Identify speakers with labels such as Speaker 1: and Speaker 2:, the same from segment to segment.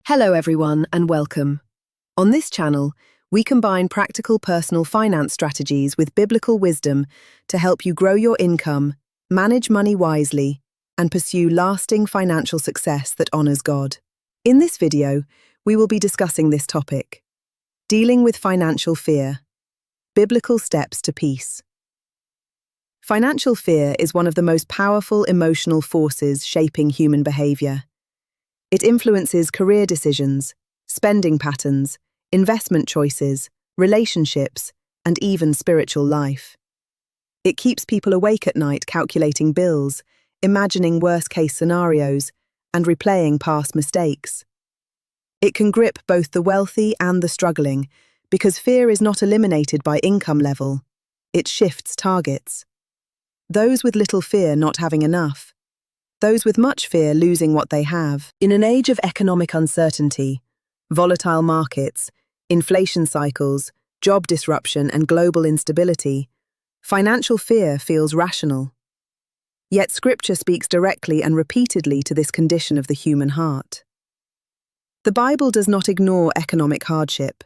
Speaker 1: Hello everyone and welcome. On this channel, we combine practical personal finance strategies with biblical wisdom to help you grow your income, manage money wisely, and pursue lasting financial success that honors God. In this video, we will be discussing this topic: dealing with financial fear, biblical steps to peace. Financial fear is one of the most powerful emotional forces shaping human behavior. It influences career decisions, spending patterns, investment choices, relationships, and even spiritual life. It keeps people awake at night calculating bills, imagining worst-case scenarios, and replaying past mistakes. It can grip both the wealthy and the struggling because fear is not eliminated by income level. It shifts targets. Those with little fear not having enough. Those with much fear losing what they have. In an age of economic uncertainty, volatile markets, inflation cycles, job disruption, and global instability, financial fear feels rational. Yet Scripture speaks directly and repeatedly to this condition of the human heart. The Bible does not ignore economic hardship.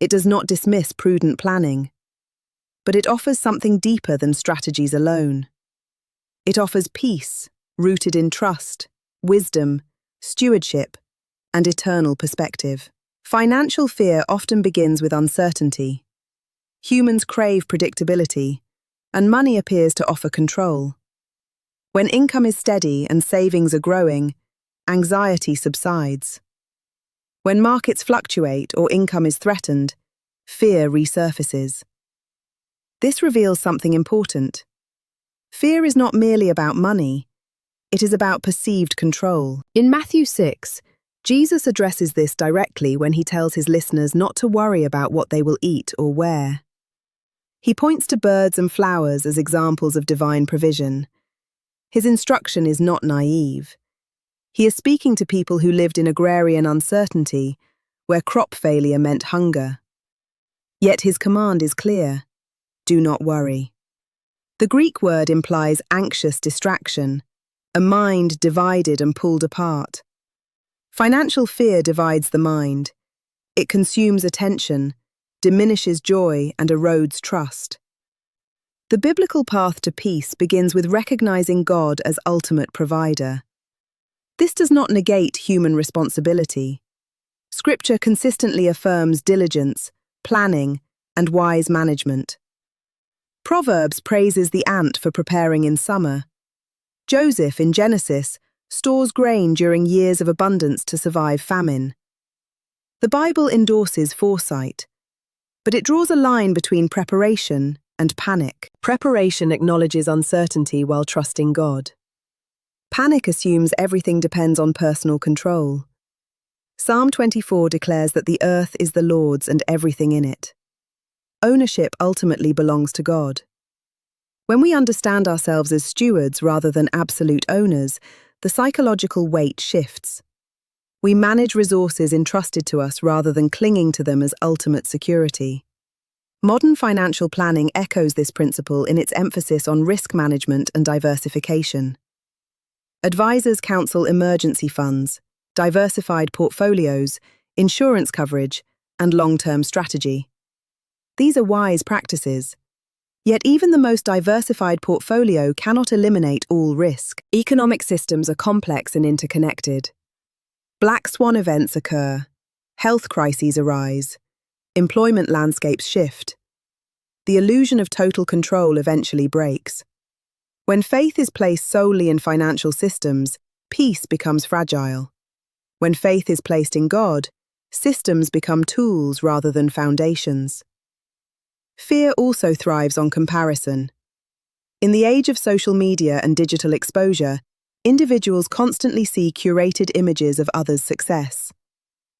Speaker 1: It does not dismiss prudent planning. But it offers something deeper than strategies alone. It offers peace, rooted in trust, wisdom, stewardship, and eternal perspective. Financial fear often begins with uncertainty. Humans crave predictability, and money appears to offer control. When income is steady and savings are growing, anxiety subsides. When markets fluctuate or income is threatened, fear resurfaces. This reveals something important. Fear is not merely about money. It is about perceived control. In Matthew 6, Jesus addresses this directly when he tells his listeners not to worry about what they will eat or wear. He points to birds and flowers as examples of divine provision. His instruction is not naive. He is speaking to people who lived in agrarian uncertainty, where crop failure meant hunger. Yet his command is clear: do not worry. The Greek word implies anxious distraction, a mind divided and pulled apart. Financial fear divides the mind. It consumes attention, diminishes joy, and erodes trust. The biblical path to peace begins with recognizing God as ultimate provider. This does not negate human responsibility. Scripture consistently affirms diligence, planning, and wise management. Proverbs praises the ant for preparing in summer. Joseph in Genesis stores grain during years of abundance to survive famine. The Bible endorses foresight, but it draws a line between preparation and panic. Preparation acknowledges uncertainty while trusting God. Panic assumes everything depends on personal control. Psalm 24 declares that the earth is the Lord's and everything in it. Ownership ultimately belongs to God. When we understand ourselves as stewards rather than absolute owners, the psychological weight shifts. We manage resources entrusted to us rather than clinging to them as ultimate security. Modern financial planning echoes this principle in its emphasis on risk management and diversification. Advisors counsel emergency funds, diversified portfolios, insurance coverage, and long-term strategy. These are wise practices. Yet even the most diversified portfolio cannot eliminate all risk. Economic systems are complex and interconnected. Black swan events occur, health crises arise, employment landscapes shift. The illusion of total control eventually breaks. When faith is placed solely in financial systems, peace becomes fragile. When faith is placed in God, systems become tools rather than foundations. Fear also thrives on comparison. In the age of social media and digital exposure, individuals constantly see curated images of others' success.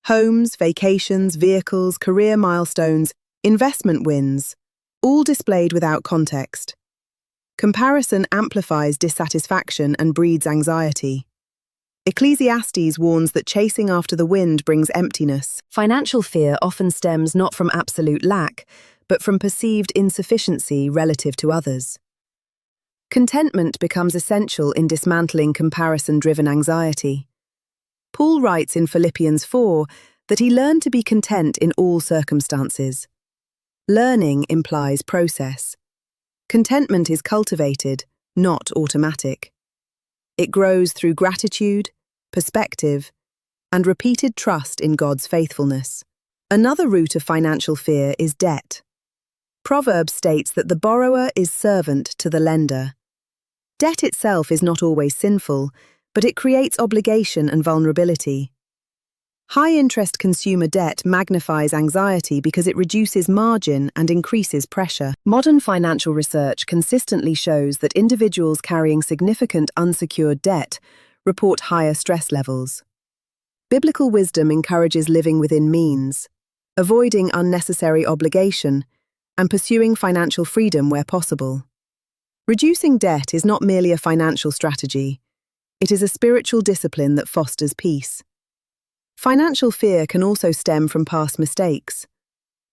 Speaker 1: Homes, vacations, vehicles, career milestones, investment wins, all displayed without context. Comparison amplifies dissatisfaction and breeds anxiety. Ecclesiastes warns that chasing after the wind brings emptiness. Financial fear often stems not from absolute lack, but from perceived insufficiency relative to others. Contentment becomes essential in dismantling comparison-driven anxiety. Paul writes in Philippians 4 that he learned to be content in all circumstances. Learning implies process. Contentment is cultivated, not automatic. It grows through gratitude, perspective, and repeated trust in God's faithfulness. Another root of financial fear is debt. Proverbs states that the borrower is servant to the lender. Debt itself is not always sinful, but it creates obligation and vulnerability. High-interest consumer debt magnifies anxiety because it reduces margin and increases pressure. Modern financial research consistently shows that individuals carrying significant unsecured debt report higher stress levels. Biblical wisdom encourages living within means, avoiding unnecessary obligation, and pursuing financial freedom where possible. Reducing debt is not merely a financial strategy. It is a spiritual discipline that fosters peace. Financial fear can also stem from past mistakes.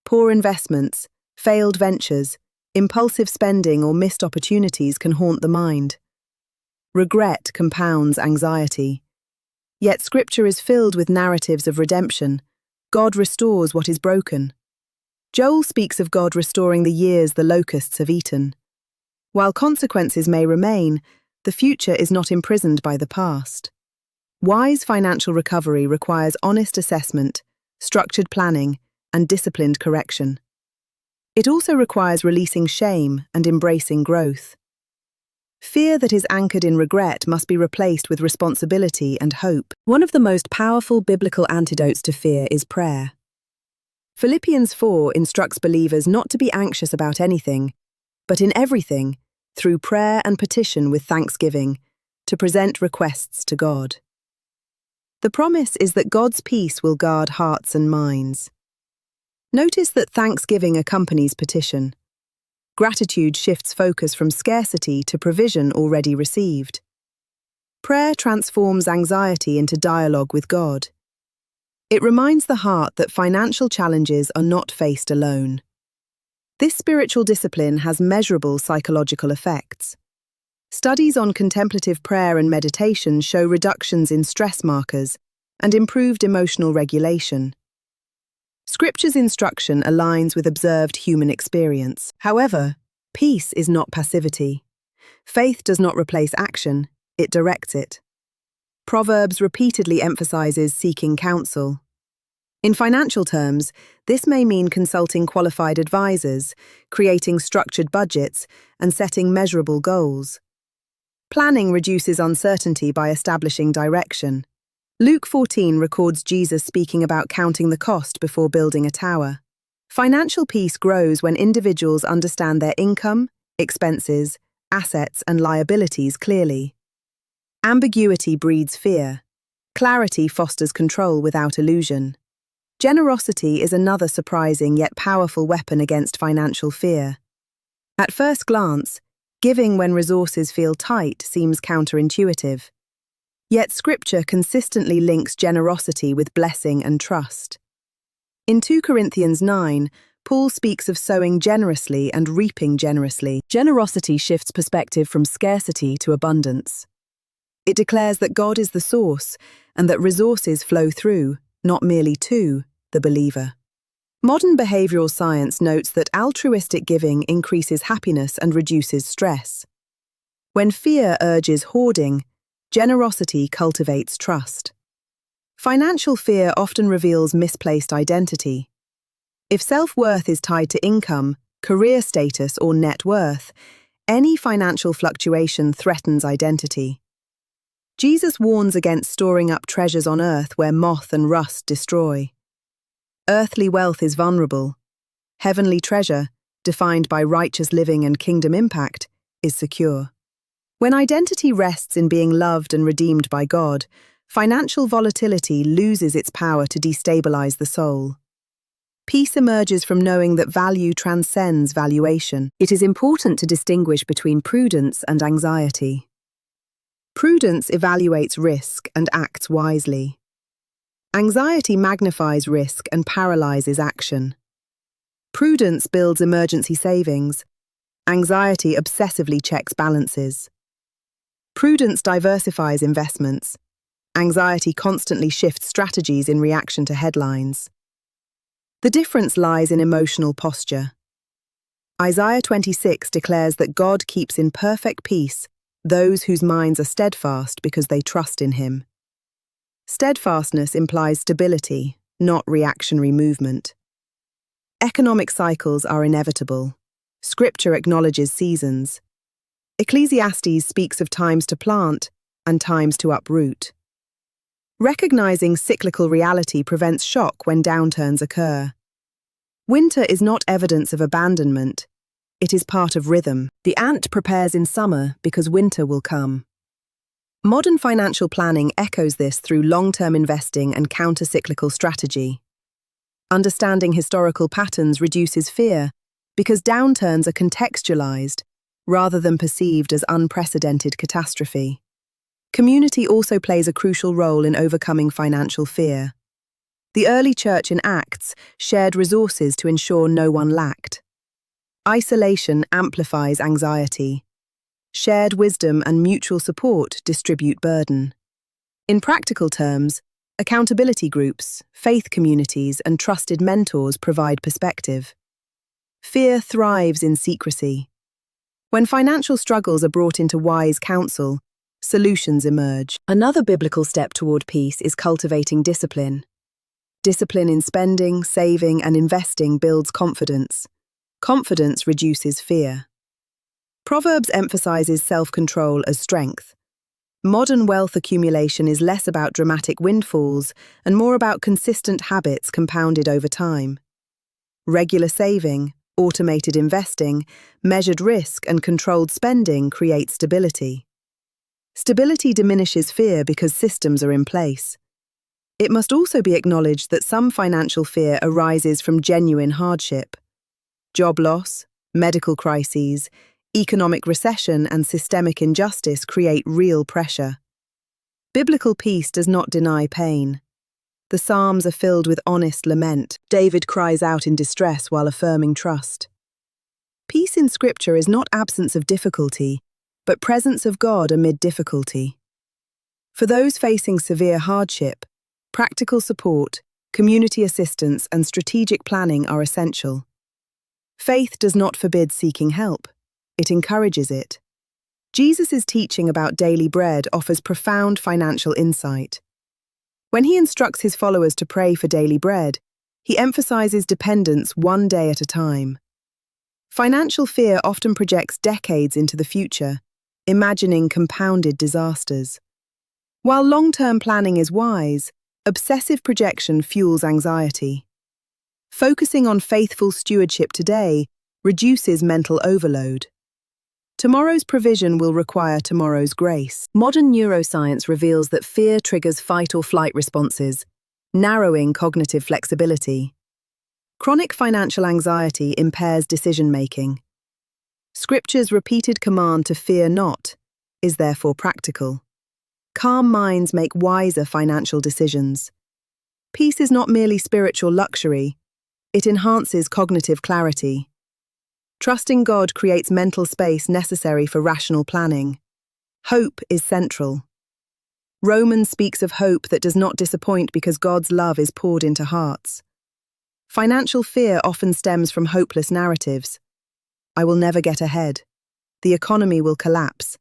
Speaker 1: Poor investments, failed ventures, impulsive spending, or missed opportunities can haunt the mind. Regret compounds anxiety. Yet Scripture is filled with narratives of redemption. God restores what is broken. Joel speaks of God restoring the years the locusts have eaten. While consequences may remain, the future is not imprisoned by the past. Wise financial recovery requires honest assessment, structured planning, and disciplined correction. It also requires releasing shame and embracing growth. Fear that is anchored in regret must be replaced with responsibility and hope. One of the most powerful biblical antidotes to fear is prayer. Philippians 4 instructs believers not to be anxious about anything, but in everything, through prayer and petition with thanksgiving, to present requests to God. The promise is that God's peace will guard hearts and minds. Notice that thanksgiving accompanies petition. Gratitude shifts focus from scarcity to provision already received. Prayer transforms anxiety into dialogue with God. It reminds the heart that financial challenges are not faced alone. This spiritual discipline has measurable psychological effects. Studies on contemplative prayer and meditation show reductions in stress markers and improved emotional regulation. Scripture's instruction aligns with observed human experience. However, peace is not passivity. Faith does not replace action, it directs it. Proverbs repeatedly emphasizes seeking counsel. In financial terms, this may mean consulting qualified advisors, creating structured budgets, and setting measurable goals. Planning reduces uncertainty by establishing direction. Luke 14 records Jesus speaking about counting the cost before building a tower. Financial peace grows when individuals understand their income, expenses, assets, and liabilities clearly. Ambiguity breeds fear. Clarity fosters control without illusion. Generosity is another surprising yet powerful weapon against financial fear. At first glance, giving when resources feel tight seems counterintuitive. Yet Scripture consistently links generosity with blessing and trust. In 2 Corinthians 9, Paul speaks of sowing generously and reaping generously. Generosity shifts perspective from scarcity to abundance. It declares that God is the source and that resources flow through, not merely to, the believer. Modern behavioral science notes that altruistic giving increases happiness and reduces stress. When fear urges hoarding, generosity cultivates trust. Financial fear often reveals misplaced identity. If self-worth is tied to income, career status, or net worth, any financial fluctuation threatens identity. Jesus warns against storing up treasures on earth where moth and rust destroy. Earthly wealth is vulnerable. Heavenly treasure, defined by righteous living and kingdom impact, is secure. When identity rests in being loved and redeemed by God, financial volatility loses its power to destabilize the soul. Peace emerges from knowing that value transcends valuation. It is important to distinguish between prudence and anxiety. Prudence evaluates risk and acts wisely. Anxiety magnifies risk and paralyzes action. Prudence builds emergency savings. Anxiety obsessively checks balances. Prudence diversifies investments. Anxiety constantly shifts strategies in reaction to headlines. The difference lies in emotional posture. Isaiah 26 declares that God keeps in perfect peace those whose minds are steadfast because they trust in Him. Steadfastness implies stability, not reactionary movement. Economic cycles are inevitable. Scripture acknowledges seasons. Ecclesiastes speaks of times to plant and times to uproot. Recognizing cyclical reality prevents shock when downturns occur. Winter is not evidence of abandonment. It is part of rhythm. The ant prepares in summer because winter will come. Modern financial planning echoes this through long-term investing and counter-cyclical strategy. Understanding historical patterns reduces fear because downturns are contextualized rather than perceived as unprecedented catastrophe. Community also plays a crucial role in overcoming financial fear. The early church in Acts shared resources to ensure no one lacked. Isolation amplifies anxiety. Shared wisdom and mutual support distribute burden. In practical terms, accountability groups, faith communities, and trusted mentors provide perspective. Fear thrives in secrecy. When financial struggles are brought into wise counsel, solutions emerge. Another biblical step toward peace is cultivating discipline. Discipline in spending, saving, and investing builds confidence. Confidence reduces fear. Proverbs emphasizes self-control as strength. Modern wealth accumulation is less about dramatic windfalls and more about consistent habits compounded over time. Regular saving, automated investing, measured risk, and controlled spending create stability. Stability diminishes fear because systems are in place. It must also be acknowledged that some financial fear arises from genuine hardship. Job loss, medical crises, economic recession, and systemic injustice create real pressure. Biblical peace does not deny pain. The Psalms are filled with honest lament. David cries out in distress while affirming trust. Peace in Scripture is not absence of difficulty, but presence of God amid difficulty. For those facing severe hardship, practical support, community assistance, and strategic planning are essential. Faith does not forbid seeking help. It encourages it. Jesus' teaching about daily bread offers profound financial insight. When he instructs his followers to pray for daily bread, he emphasizes dependence one day at a time. Financial fear often projects decades into the future, imagining compounded disasters. While long-term planning is wise, obsessive projection fuels anxiety. Focusing on faithful stewardship today reduces mental overload. Tomorrow's provision will require tomorrow's grace. Modern neuroscience reveals that fear triggers fight or flight responses, narrowing cognitive flexibility. Chronic financial anxiety impairs decision-making. Scripture's repeated command to fear not is therefore practical. Calm minds make wiser financial decisions. Peace is not merely spiritual luxury, it enhances cognitive clarity. Trusting God creates mental space necessary for rational planning. Hope is central. Romans speaks of hope that does not disappoint because God's love is poured into hearts. Financial fear often stems from hopeless narratives. I will never get ahead. The economy will collapse.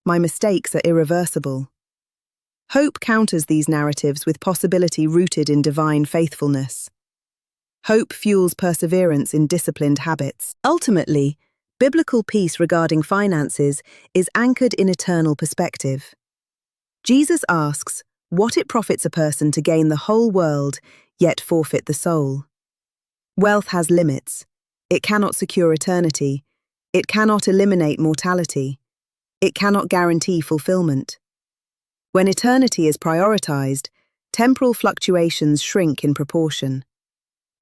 Speaker 1: My mistakes are irreversible. Hope counters these narratives with possibility rooted in divine faithfulness. Hope fuels perseverance in disciplined habits. Ultimately, biblical peace regarding finances is anchored in eternal perspective. Jesus asks, what it profits a person to gain the whole world, yet forfeit the soul. Wealth has limits. It cannot secure eternity. It cannot eliminate mortality. It cannot guarantee fulfillment. When eternity is prioritized, temporal fluctuations shrink in proportion.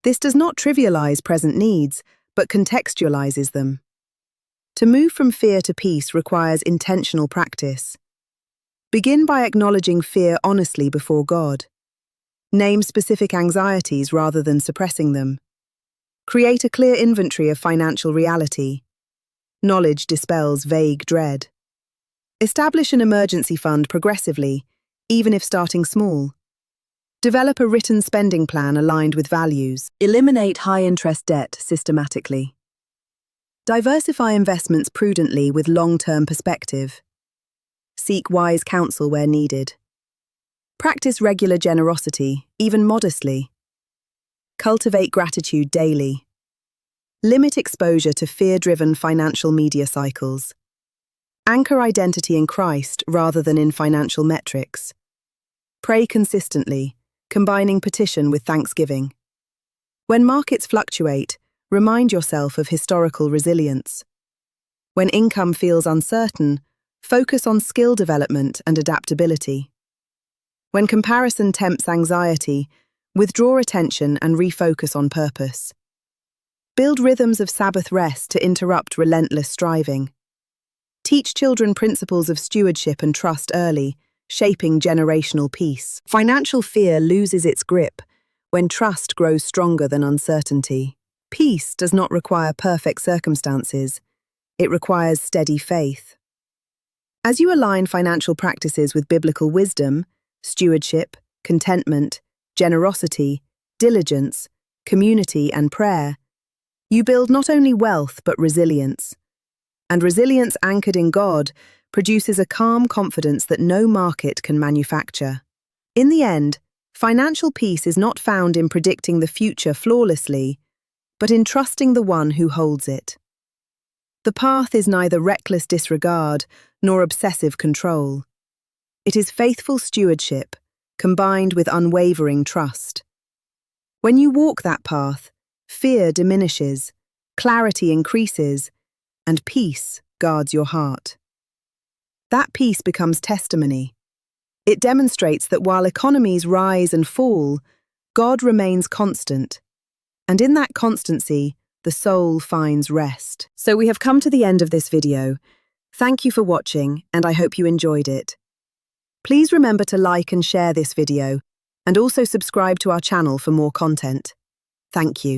Speaker 1: This does not trivialize present needs, but contextualizes them. To move from fear to peace requires intentional practice. Begin by acknowledging fear honestly before God. Name specific anxieties rather than suppressing them. Create a clear inventory of financial reality. Knowledge dispels vague dread. Establish an emergency fund progressively, even if starting small. Develop a written spending plan aligned with values. Eliminate high-interest debt systematically. Diversify investments prudently with long-term perspective. Seek wise counsel where needed. Practice regular generosity, even modestly. Cultivate gratitude daily. Limit exposure to fear-driven financial media cycles. Anchor identity in Christ rather than in financial metrics. Pray consistently, combining petition with thanksgiving. When markets fluctuate, remind yourself of historical resilience. When income feels uncertain, focus on skill development and adaptability. When comparison tempts anxiety, withdraw attention and refocus on purpose. Build rhythms of Sabbath rest to interrupt relentless striving. Teach children principles of stewardship and trust early, shaping generational peace. Financial fear loses its grip when trust grows stronger than uncertainty. Peace does not require perfect circumstances. It requires steady faith. As you align financial practices with biblical wisdom, stewardship, contentment, generosity, diligence, community, and prayer, you build not only wealth but resilience. And resilience anchored in God produces a calm confidence that no market can manufacture. In the end, financial peace is not found in predicting the future flawlessly, but in trusting the one who holds it. The path is neither reckless disregard nor obsessive control. It is faithful stewardship, combined with unwavering trust. When you walk that path, fear diminishes, clarity increases, and peace guards your heart. That peace becomes testimony. It demonstrates that while economies rise and fall, God remains constant, and in that constancy, the soul finds rest. So we have come to the end of this video. Thank you for watching, and I hope you enjoyed it. Please remember to like and share this video, and also subscribe to our channel for more content. Thank you.